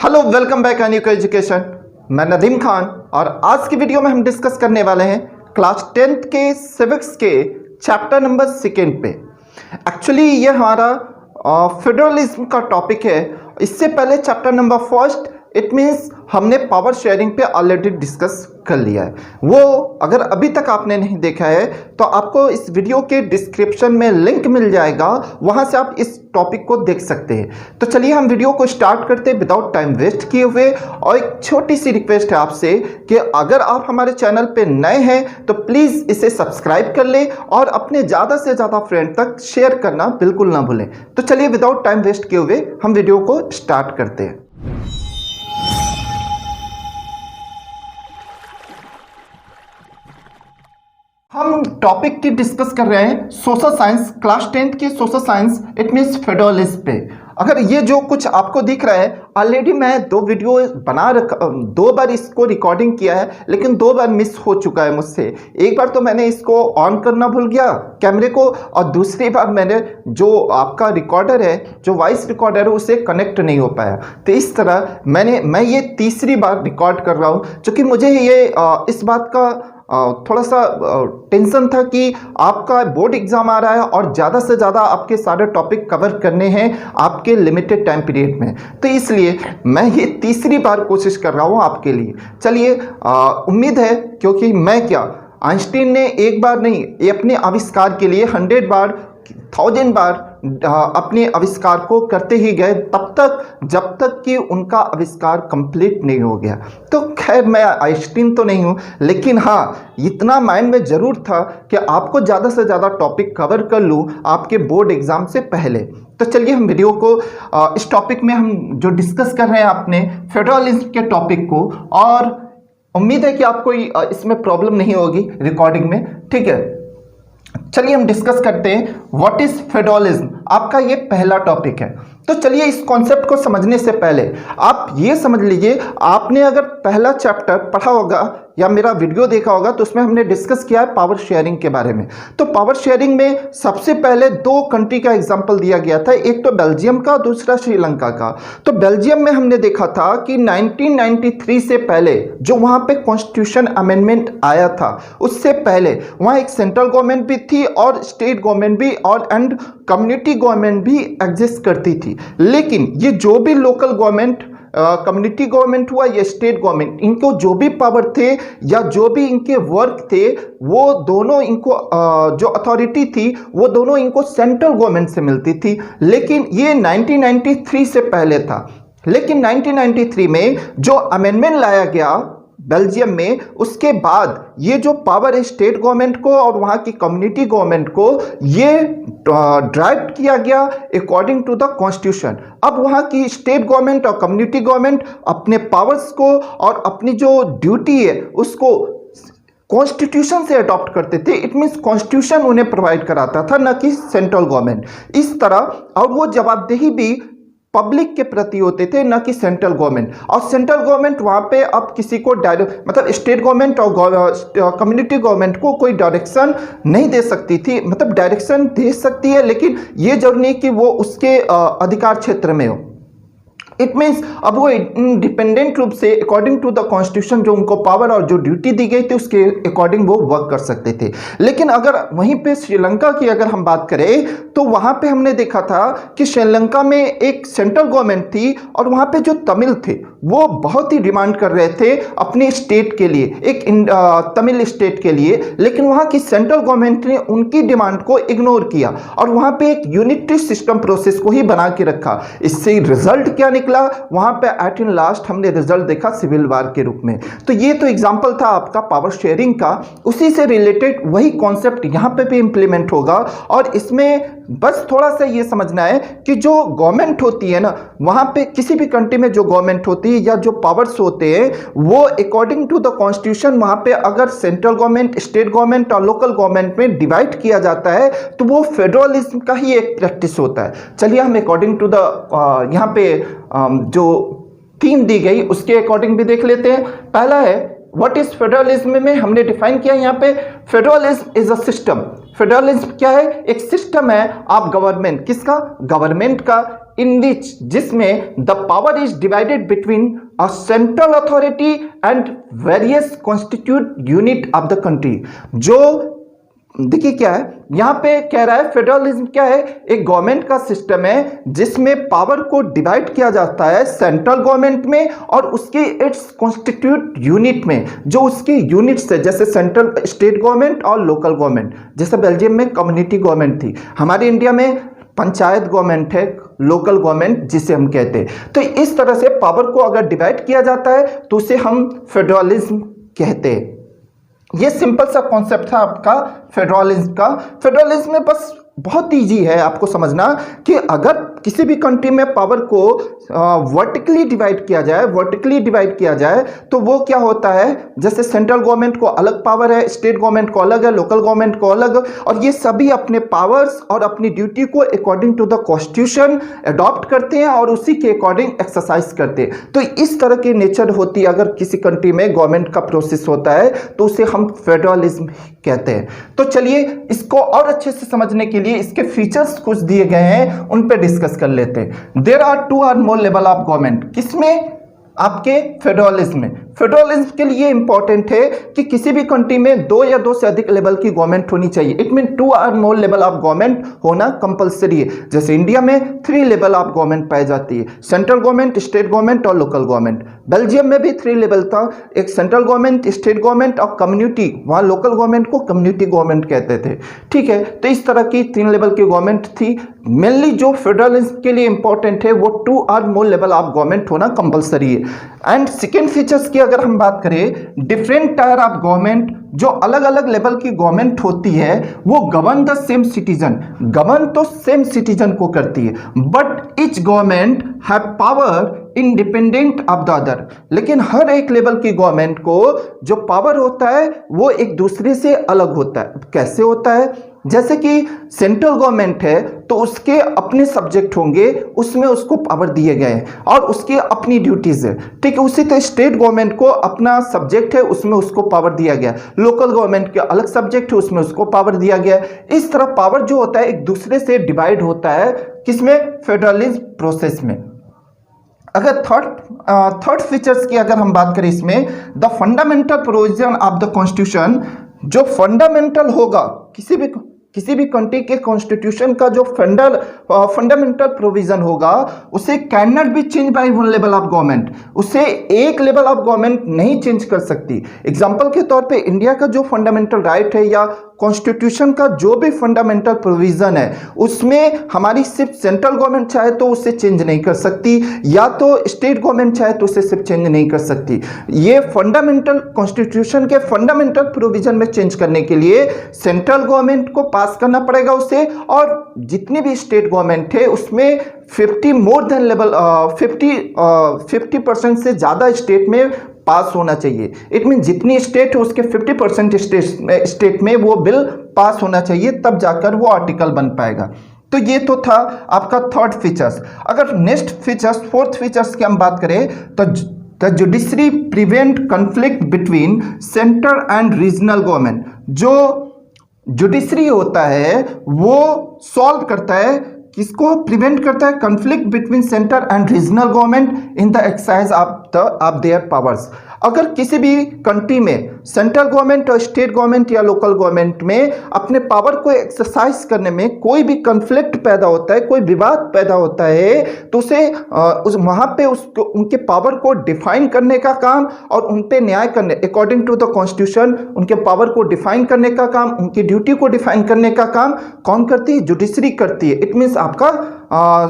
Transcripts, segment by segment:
Hello, welcome back unique education. मैं नदीम खान और आज की वीडियो में हम डिस्कस करने वाले हैं क्लास 10th के सिविक्स के चैप्टर नंबर 2 पे। एक्चुअली ये हमारा फेडरलिज्म का टॉपिक है। इससे पहले चैप्टर नंबर 1 इट मीन्स हमने पावर शेयरिंग पे ऑलरेडी डिस्कस कर लिया है। वो अगर अभी तक आपने नहीं देखा है तो आपको इस वीडियो के डिस्क्रिप्शन में लिंक मिल जाएगा, वहां से आप इस टॉपिक को देख सकते हैं। तो चलिए हम वीडियो को स्टार्ट करते हैं विदाउट टाइम वेस्ट किए हुए। और एक छोटी सी रिक्वेस्ट है आपसे कि अगर आप हमारे चैनल पे नए हैं तो प्लीज़ इसे सब्सक्राइब कर ले और अपने ज़्यादा से ज़्यादा फ्रेंड तक शेयर करना बिल्कुल ना भूलें। तो चलिए विदाउट टाइम वेस्ट किए हुए हम वीडियो को स्टार्ट करते हैं। हम टॉपिक की डिस्कस कर रहे हैं सोशल साइंस, क्लास 10th की social science it means federalism पे। अगर ये जो कुछ आपको दिख रहा है, ऑलरेडी मैं 2 वीडियो बना रखा, 2 बार इसको रिकॉर्डिंग किया है, लेकिन 2 बार मिस हो चुका है मुझसे। एक बार तो मैंने इसको ऑन करना भूल गया कैमरे को, और दूसरी बार मैंने जो आपका रिकॉर्डर है, जो वॉइस रिकॉर्डर है, उसे कनेक्ट नहीं हो पाया। तो इस तरह मैं ये तीसरी बार रिकॉर्ड कर रहा हूँ, क्योंकि मुझे ये इस बात का थोड़ा सा टेंशन था कि आपका बोर्ड एग्जाम आ रहा है और ज़्यादा से ज़्यादा आपके सारे टॉपिक कवर करने हैं आपके लिमिटेड टाइम पीरियड में। तो इसलिए मैं ये तीसरी बार कोशिश कर रहा हूँ आपके लिए। चलिए, उम्मीद है, क्योंकि मैं क्या, आइंस्टीन ने एक बार नहीं, ये अपने आविष्कार के लिए 100 बार 1000 बार अपने आविष्कार को करते ही गए, तब तक जब तक कि उनका आविष्कार कंप्लीट नहीं हो गया। तो खैर, मैं आइंस्टीन तो नहीं हूँ, लेकिन हाँ, इतना माइंड में ज़रूर था कि आपको ज़्यादा से ज़्यादा टॉपिक कवर कर लूँ आपके बोर्ड एग्ज़ाम से पहले। तो चलिए हम वीडियो को इस टॉपिक में हम जो डिस्कस कर रहे हैं अपने फेडरलिज्म के टॉपिक को, और उम्मीद है कि आपको इसमें प्रॉब्लम नहीं होगी रिकॉर्डिंग में। ठीक है, चलिए हम डिस्कस करते हैं व्हाट इज फेडरलिज्म। आपका ये पहला टॉपिक है। तो चलिए इस कॉन्सेप्ट को समझने से पहले आप ये समझ लीजिए, आपने अगर पहला चैप्टर पढ़ा होगा या मेरा वीडियो देखा होगा तो उसमें हमने डिस्कस किया है पावर शेयरिंग के बारे में। तो पावर शेयरिंग में सबसे पहले 2 कंट्री का एग्जांपल दिया गया था, एक तो बेल्जियम का, दूसरा श्रीलंका का। तो बेल्जियम में हमने देखा था कि 1993 से पहले जो वहाँ पे कॉन्स्टिट्यूशन अमेंडमेंट आया था, उससे पहले वहाँ एक सेंट्रल गवर्नमेंट भी थी और स्टेट गवर्नमेंट भी और एंड कम्युनिटी गवर्नमेंट भी एग्जिस्ट करती थी। लेकिन ये जो भी लोकल गवर्नमेंट, कम्युनिटी गवर्नमेंट हुआ या स्टेट गवर्नमेंट, इनको जो भी पावर थे या जो भी इनके वर्क थे, वो दोनों इनको जो अथॉरिटी थी वो दोनों इनको सेंट्रल गवर्नमेंट से मिलती थी। लेकिन ये 1993 से पहले था। लेकिन 1993 में जो अमेंडमेंट लाया गया बेल्जियम में, उसके बाद ये जो पावर है स्टेट गवर्नमेंट को और वहाँ की कम्युनिटी गवर्नमेंट को, ये ड्राइव किया गया अकॉर्डिंग टू द कॉन्स्टिट्यूशन। अब वहाँ की स्टेट गवर्नमेंट और कम्युनिटी गवर्नमेंट अपने पावर्स को और अपनी जो ड्यूटी है उसको कॉन्स्टिट्यूशन से अडॉप्ट करते थे। इट मीन्स कॉन्स्टिट्यूशन उन्हें प्रोवाइड कराता था, न कि सेंट्रल गवर्नमेंट। इस तरह, और वो जवाबदेही भी पब्लिक के प्रति होते थे, न कि सेंट्रल गवर्नमेंट। और सेंट्रल गवर्नमेंट वहाँ पे अब किसी को डायरेक्ट, मतलब स्टेट गवर्नमेंट और कम्युनिटी गवर्नमेंट को कोई डायरेक्शन नहीं दे सकती थी। मतलब डायरेक्शन दे सकती है, लेकिन ये जरूरी नहीं कि वो उसके अधिकार क्षेत्र में हो। इट मीन्स अब वो इंडिपेंडेंट रूप से अकॉर्डिंग टू द कॉन्स्टिट्यूशन जो उनको पावर और जो ड्यूटी दी गई थी उसके अकॉर्डिंग वो वर्क कर सकते थे। लेकिन अगर वहीं पे श्रीलंका की अगर हम बात करें तो वहाँ पे हमने देखा था कि श्रीलंका में एक सेंट्रल गवर्नमेंट थी और वहाँ पे जो तमिल थे वो बहुत ही डिमांड कर रहे थे अपने स्टेट के लिए, एक तमिल स्टेट के लिए। लेकिन वहाँ की सेंट्रल गवर्नमेंट ने उनकी डिमांड को इग्नोर किया और वहाँ पे एक यूनिटरी सिस्टम प्रोसेस को ही बना के रखा। इससे रिजल्ट क्या निकला, वहां पे एट इन लास्ट हमने रिजल्ट देखा सिविल वार के रूप में। तो ये तो एग्जांपल था आपका पावर शेयरिंग का। उसी से रिलेटेड वही कॉन्सेप्ट यहां पे भी इंप्लीमेंट होगा। और इसमें बस थोड़ा सा ये समझना है कि जो गवर्नमेंट होती है ना, वहां पे किसी भी कंट्री में जो गवर्नमेंट होती है या जो पावर्स होते हैं वो अकॉर्डिंग टू द कॉन्स्टिट्यूशन वहां पे अगर सेंट्रल गवर्नमेंट, स्टेट गवर्नमेंट और लोकल गवर्नमेंट में डिवाइड किया जाता है तो वो फेडरलिज्म का ही एक प्रैक्टिस होता है। चलिए हम अकॉर्डिंग टू द यहाँ पे जो थीम दी गई उसके अकॉर्डिंग भी देख लेते हैं। पहला है व्हाट इज फेडरलिज्म में हमने डिफाइन किया यहाँ पे, federalism is a system federalism क्या है? एक सिस्टम है ऑफ गवर्नमेंट, किसका? गवर्नमेंट का, इन विच, जिसमें the power is divided between a central authority and various constitute unit of the country. जो देखिए क्या है यहां पे कह रहा है, फेडरलिज्म क्या है? एक गवर्नमेंट का सिस्टम है जिसमें पावर को डिवाइड किया जाता है सेंट्रल गवर्नमेंट में और उसके इट्स कॉन्स्टिट्यूट यूनिट में, जो उसकी यूनिट्स है, जैसे सेंट्रल स्टेट गवर्नमेंट और लोकल गवर्नमेंट। जैसे बेल्जियम में कम्युनिटी गवर्नमेंट थी, हमारे इंडिया में पंचायत गवर्नमेंट है, लोकल गवर्नमेंट जिसे हम कहते हैं। तो इस तरह से पावर को अगर डिवाइड किया जाता है तो उसे हम फेडरलिज्म कहते हैं। ये सिंपल सा कॉन्सेप्ट था आपका फेडरलिज्म का। फेडरलिज्म में बस बहुत ईजी है आपको समझना कि अगर किसी भी कंट्री में पावर को वर्टिकली डिवाइड किया जाए तो वो क्या होता है, जैसे सेंट्रल गवर्नमेंट को अलग पावर है, स्टेट गवर्नमेंट को अलग है, लोकल गवर्नमेंट को अलग, और ये सभी अपने पावर्स और अपनी ड्यूटी को according to the constitution adopt करते हैं और उसी के अकॉर्डिंग एक्सरसाइज करते हैं। तो इस तरह की नेचर होती है अगर किसी कंट्री में गवर्नमेंट का प्रोसेस होता है तो उसे हम फेडरलिज्म कहते हैं। तो चलिए इसको और अच्छे से समझने के लिए इसके फीचर्स कुछ दिए गए हैं, उन पे डिस्कस कर लेते हैं। देयर आर 2 और मोर लेवल ऑफ गवर्नमेंट, किसमें? आपके फेडरलिज्म में। फेडरलिज्म के लिए इंपॉर्टेंट है कि किसी भी कंट्री में 2 या 2 से अधिक लेवल की गवर्नमेंट होनी चाहिए। इट मीन 2 और मोर लेवल ऑफ गवर्नमेंट होना कंपलसरी है। जैसे इंडिया में 3 लेवल ऑफ गवर्नमेंट पाई जाती है, सेंट्रल गवर्नमेंट, स्टेट गवर्नमेंट और लोकल गवर्नमेंट। बेल्जियम में भी 3 लेवल था, एक सेंट्रल गवर्नमेंट, स्टेट गवर्नमेंट और कम्युनिटी। वहाँ लोकल गवर्नमेंट को कम्युनिटी गवर्नमेंट कहते थे। ठीक है, तो इस तरह की 3 लेवल की गवर्नमेंट थी। मेनली जो फेडरलिज्म के लिए इंपॉर्टेंट है वो 2 और मोर लेवल ऑफ गवर्नमेंट होना कंपलसरी है। एंड सेकेंड फीचर्स की अगर हम बात करें, डिफरेंट टायर ऑफ गवर्नमेंट, जो अलग अलग लेवल की गवर्नमेंट होती है वो govern the same citizen, govern तो सेम सिटीजन को करती है, but each government have power independent of the other. लेकिन हर एक लेवल की गवर्नमेंट को जो पावर होता है वो एक दूसरे से अलग होता है। कैसे होता है? जैसे कि सेंट्रल गवर्नमेंट है तो उसके अपने सब्जेक्ट होंगे, उसमें उसको पावर दिए गए हैं और उसकी अपनी ड्यूटीज है। ठीक है, उसी तरह स्टेट गवर्नमेंट को अपना सब्जेक्ट है, उसमें उसको पावर दिया गया। लोकल गवर्नमेंट के अलग सब्जेक्ट है, उसमें उसको पावर दिया गया। इस तरह पावर जो होता है एक दूसरे से डिवाइड होता है, किसमें? फेडरलिज्म प्रोसेस में। अगर थर्ड फीचर्स की अगर हम बात करें इसमें, the fundamental provision of the constitution, जो फंडामेंटल होगा किसी भी कंट्री के कॉन्स्टिट्यूशन का जो फंडामेंटल प्रोविजन होगा उसे can not be change bye 1 level of government, उसे एक लेवल ऑफ गवर्नमेंट नहीं चेंज कर सकती। एग्जांपल के तौर पे इंडिया का जो फंडामेंटल राइट है या कॉन्स्टिट्यूशन का जो भी फंडामेंटल प्रोविजन है उसमें हमारी सिर्फ सेंट्रल गवर्नमेंट चाहे तो उसे चेंज नहीं कर सकती, या तो स्टेट गवर्नमेंट चाहे तो उसे सिर्फ चेंज नहीं कर सकती। ये फंडामेंटल कॉन्स्टिट्यूशन के फंडामेंटल प्रोविजन में चेंज करने के लिए सेंट्रल गवर्नमेंट को पास करना पड़ेगा उसे, और जितनी भी स्टेट गवर्नमेंट है उसमें 50% से ज़्यादा स्टेट में पास होना चाहिए। इट मीन जितनी स्टेट है उसके 50% स्टेट में वो बिल पास होना चाहिए, तब जाकर वो आर्टिकल बन पाएगा। तो ये तो था आपका थर्ड फीचर्स। अगर नेक्स्ट फीचर्स, फोर्थ फीचर्स की हम बात करें तो the judiciary prevent conflict between central and regional government. जो जुडिशरी होता है वो सॉल्व करता है, किसको प्रिवेंट करता है? Conflict between central and regional government in the exercise of their powers. अगर किसी भी कंट्री में सेंट्रल गवर्नमेंट और स्टेट गवर्नमेंट या लोकल गवर्नमेंट में अपने पावर को एक्सरसाइज करने में कोई भी कन्फ्लिक्ट पैदा होता है, कोई विवाद पैदा होता है, तो उसे वहाँ पे उनके पावर को डिफाइन करने का काम और उन पे न्याय करने अकॉर्डिंग टू द कॉन्स्टिट्यूशन उनके पावर को डिफाइन करने का काम, उनकी ड्यूटी को डिफाइन करने का काम कौन करती है? जुडिशरी करती है। इट मीन्स आपका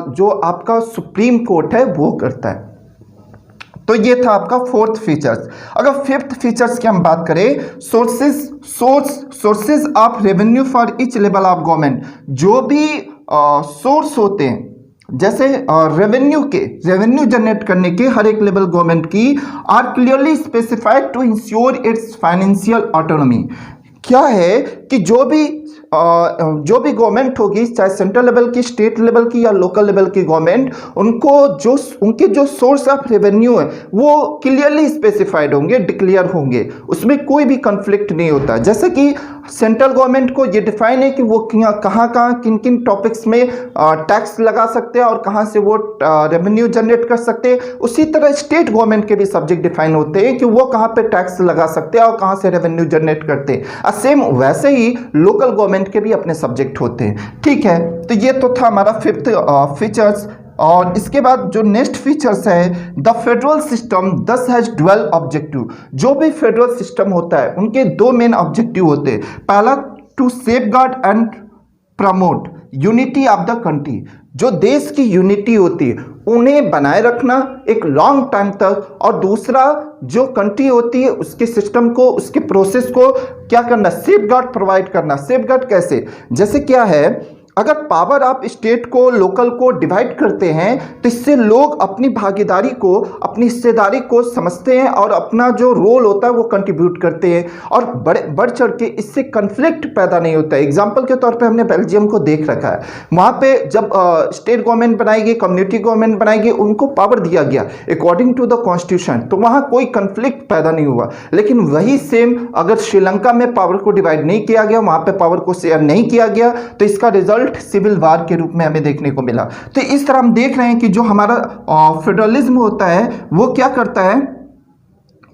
जो आपका सुप्रीम कोर्ट है वो करता है। तो ये था आपका फोर्थ फीचर्स। अगर फिफ्थ फीचर्स की हम बात करें, sources of revenue for each level of government. जो भी सोर्स होते हैं जैसे रेवेन्यू जनरेट करने के हर एक लेवल गवर्नमेंट की are clearly specified to ensure its financial autonomy. क्या है कि जो भी जो भी गवर्नमेंट होगी, चाहे सेंट्रल लेवल की, स्टेट लेवल की या लोकल लेवल की गवर्नमेंट, उनको जो उनके जो सोर्स ऑफ रेवेन्यू है वो क्लियरली स्पेसिफाइड होंगे, डिक्लेयर होंगे, उसमें कोई भी कॉन्फ्लिक्ट नहीं होता। जैसे कि सेंट्रल गवर्नमेंट को ये डिफाइन है कि वो कहाँ कहाँ किन किन टॉपिक्स में टैक्स लगा सकते हैं और कहाँ से वो रेवेन्यू जनरेट कर सकते हैं, उसी तरह स्टेट गवर्नमेंट के भी सब्जेक्ट डिफाइन होते हैं कि वो कहाँ पे टैक्स लगा सकते हैं और कहाँ से रेवेन्यू जनरेट करते हैं। सेम वैसे ही लोकल गवर्नमेंट के भी अपने सब्जेक्ट होते हैं। ठीक है, तो ये तो था हमारा फिफ्थ फीचर्स। और इसके बाद जो नेक्स्ट फीचर्स है, द फेडरल सिस्टम दस हैज ड्वेल ऑब्जेक्टिव। जो भी फेडरल सिस्टम होता है उनके दो मेन ऑब्जेक्टिव होते हैं। पहला, to safeguard and promote unity of the country. जो देश की यूनिटी होती है उन्हें बनाए रखना एक लॉन्ग टाइम तक, और दूसरा जो कंट्री होती है उसके सिस्टम को, उसके प्रोसेस को क्या करना, सेफगार्ड प्रोवाइड करना। सेफगार्ड कैसे, जैसे क्या है, अगर पावर आप स्टेट को, लोकल को डिवाइड करते हैं तो इससे लोग अपनी भागीदारी को, अपनी हिस्सेदारी को समझते हैं और अपना जो रोल होता है वो कंट्रीब्यूट करते हैं, और बढ़ चढ़ के इससे कन्फ्लिक्ट पैदा नहीं होता है। एग्जाम्पल के तौर पे हमने बेल्जियम को देख रखा है। वहाँ पे जब स्टेट गवर्नमेंट बनाएगी, कम्युनिटी गवर्नमेंट बनाएगी, उनको पावर दिया गया अकॉर्डिंग टू द कॉन्स्टिट्यूशन, तो वहाँ कोई कन्फ्लिक्ट पैदा नहीं हुआ। लेकिन वही सेम अगर श्रीलंका में पावर को डिवाइड नहीं किया गया, वहाँ पे पावर को शेयर नहीं किया गया, तो इसका रिजल्ट सिविल वार के रूप में हमें देखने को मिला। तो इस तरह हम देख रहे हैं कि जो हमारा फेडरलिज्म होता है वो क्या करता है,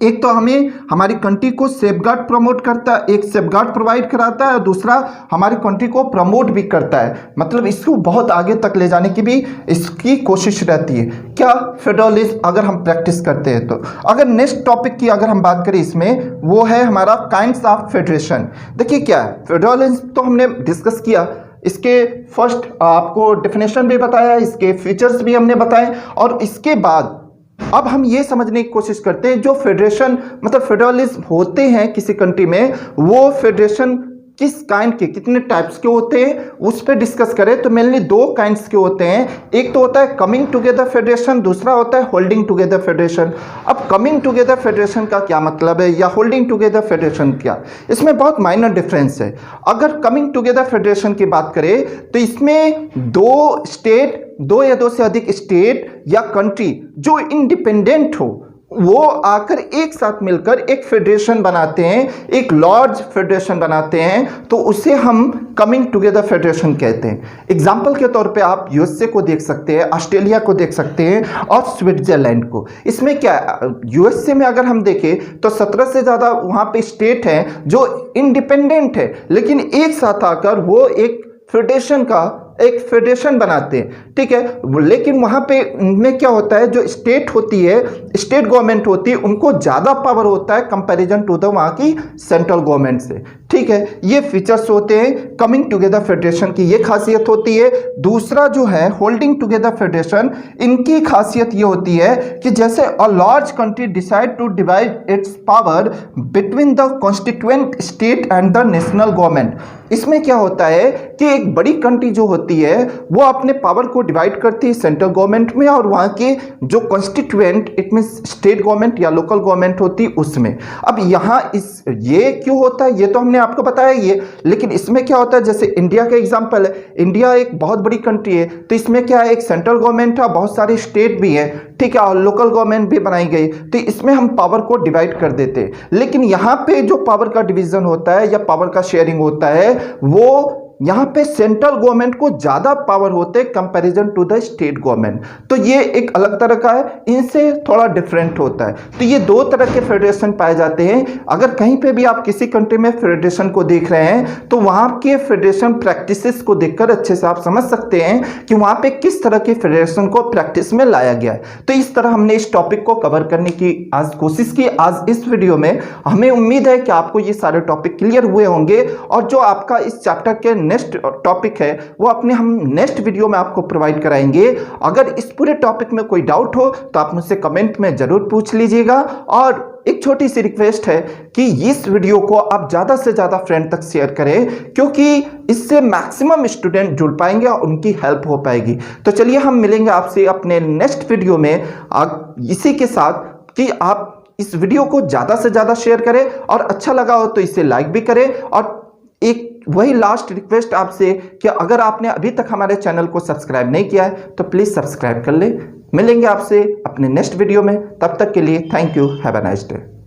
एक तो हमें हमारी कंट्री को सेफगार्ड प्रमोट करता है, एक सेफगार्ड प्रोवाइड कराता है, और दूसरा हमारी कंट्री को प्रमोट भी करता है। मतलब इसको बहुत आगे तक ले जाने की भी इसकी कोशिश रहती है। क्या, फेडरलिज्म अगर हम प्रैक्टिस करते हैं तो। अगर नेक्स्ट टॉपिक की अगर हम बात करें इसमें, वो है हमारा काइंड्स ऑफ फेडरेशन। देखिए क्या है, फेडरलिज्म तो हमने डिस्कस किया, इसके फर्स्ट आपको डेफिनेशन भी बताया, इसके फीचर्स भी हमने बताए, और इसके बाद अब हम ये समझने की कोशिश करते हैं जो फेडरेशन मतलब फेडरलिज्म होते हैं किसी कंट्री में, वो फेडरेशन किस काइंड के, कितने टाइप्स के होते हैं, उस पर डिस्कस करें तो मेनली दो काइंड्स के होते हैं। एक तो होता है कमिंग टुगेदर फेडरेशन, दूसरा होता है होल्डिंग टुगेदर फेडरेशन। अब कमिंग टुगेदर फेडरेशन का क्या मतलब है, या होल्डिंग टुगेदर फेडरेशन क्या, इसमें बहुत माइनर डिफरेंस है। अगर कमिंग टुगेदर फेडरेशन की बात करें तो इसमें दो स्टेट, दो या दो से अधिक स्टेट या कंट्री जो इंडिपेंडेंट हो, वो आकर एक साथ मिलकर एक फेडरेशन बनाते हैं, एक लार्ज फेडरेशन बनाते हैं, तो उसे हम कमिंग टुगेदर फेडरेशन कहते हैं। एग्जाम्पल के तौर पे आप यूएसए को देख सकते हैं, ऑस्ट्रेलिया को देख सकते हैं और स्विट्जरलैंड को। इसमें क्या है, यूएसए में अगर हम देखें तो 17 से ज़्यादा वहाँ पे स्टेट हैं जो इंडिपेंडेंट है, लेकिन एक साथ आकर वो एक फेडरेशन बनाते हैं। ठीक है, लेकिन वहां पे में क्या होता है, जो स्टेट होती है, स्टेट गवर्नमेंट होती है, उनको ज्यादा पावर होता है कंपैरिजन टू द वहां की सेंट्रल गवर्नमेंट से। ठीक है, ये फीचर्स होते हैं कमिंग टुगेदर फेडरेशन की, ये खासियत होती है। दूसरा जो है होल्डिंग टुगेदर फेडरेशन, इनकी खासियत ये होती है कि जैसे a large country decide to divide its power between the constituent state and the national government. इसमें क्या होता है कि एक बड़ी कंट्री जो होती है वो अपने पावर को डिवाइड करती है सेंट्रल गवर्नमेंट में, और वहाँ के जो constituent, it means state government या लोकल गवर्नमेंट होती है उसमें। अब यहाँ ये क्यों होता है, ये तो हमने आपको बताया ये, लेकिन इसमें क्या होता है, जैसे इंडिया का एग्जांपल है, इंडिया एक बहुत बड़ी कंट्री है, तो इसमें क्या है, एक सेंट्रल गवर्नमेंट है, बहुत सारे स्टेट भी है, ठीक है, और लोकल गवर्नमेंट भी बनाई गई, तो इसमें हम पावर को डिवाइड कर देते हैं। लेकिन यहाँ पे जो पावर का डिवीजन होता है या पावर का शेयरिंग होता है, वो यहाँ पे सेंट्रल गवर्नमेंट को ज्यादा पावर होते हैं comparison to the state government. तो ये एक अलग तरह का है, इनसे थोड़ा डिफरेंट होता है। तो ये दो तरह के फेडरेशन पाए जाते हैं। अगर कहीं पे भी आप किसी कंट्री में फेडरेशन को देख रहे हैं तो वहां के फेडरेशन प्रैक्टिसेस को देखकर अच्छे से आप समझ सकते हैं कि वहां पे किस तरह के फेडरेशन को प्रैक्टिस में लाया गया है। तो इस तरह हमने इस टॉपिक को कवर करने की आज कोशिश की आज इस वीडियो में। हमें उम्मीद है कि आपको ये सारे टॉपिक क्लियर हुए होंगे, और जो आपका इस चैप्टर के नेक्स्ट टॉपिक है वो अपने हम नेक्स्ट वीडियो में आपको प्रोवाइड कराएंगे। अगर इस पूरे टॉपिक में कोई डाउट हो तो आप मुझसे कमेंट में जरूर पूछ लीजिएगा, और एक छोटी सी रिक्वेस्ट है कि इस वीडियो को आप ज्यादा से ज्यादा फ्रेंड तक शेयर करें, क्योंकि इससे मैक्सिमम स्टूडेंट जुड़ पाएंगे और उनकी हेल्प हो पाएगी। तो चलिए हम मिलेंगे आपसे अपने नेक्स्ट वीडियो में इसी के साथ कि आप इस वीडियो को ज्यादा से ज्यादा शेयर करें, और अच्छा लगा हो तो इसे लाइक भी करें, और एक वही लास्ट रिक्वेस्ट आपसे कि अगर आपने अभी तक हमारे चैनल को सब्सक्राइब नहीं किया है तो प्लीज़ सब्सक्राइब कर ले। मिलेंगे आपसे अपने नेक्स्ट वीडियो में, तब तक के लिए thank you, have a nice day.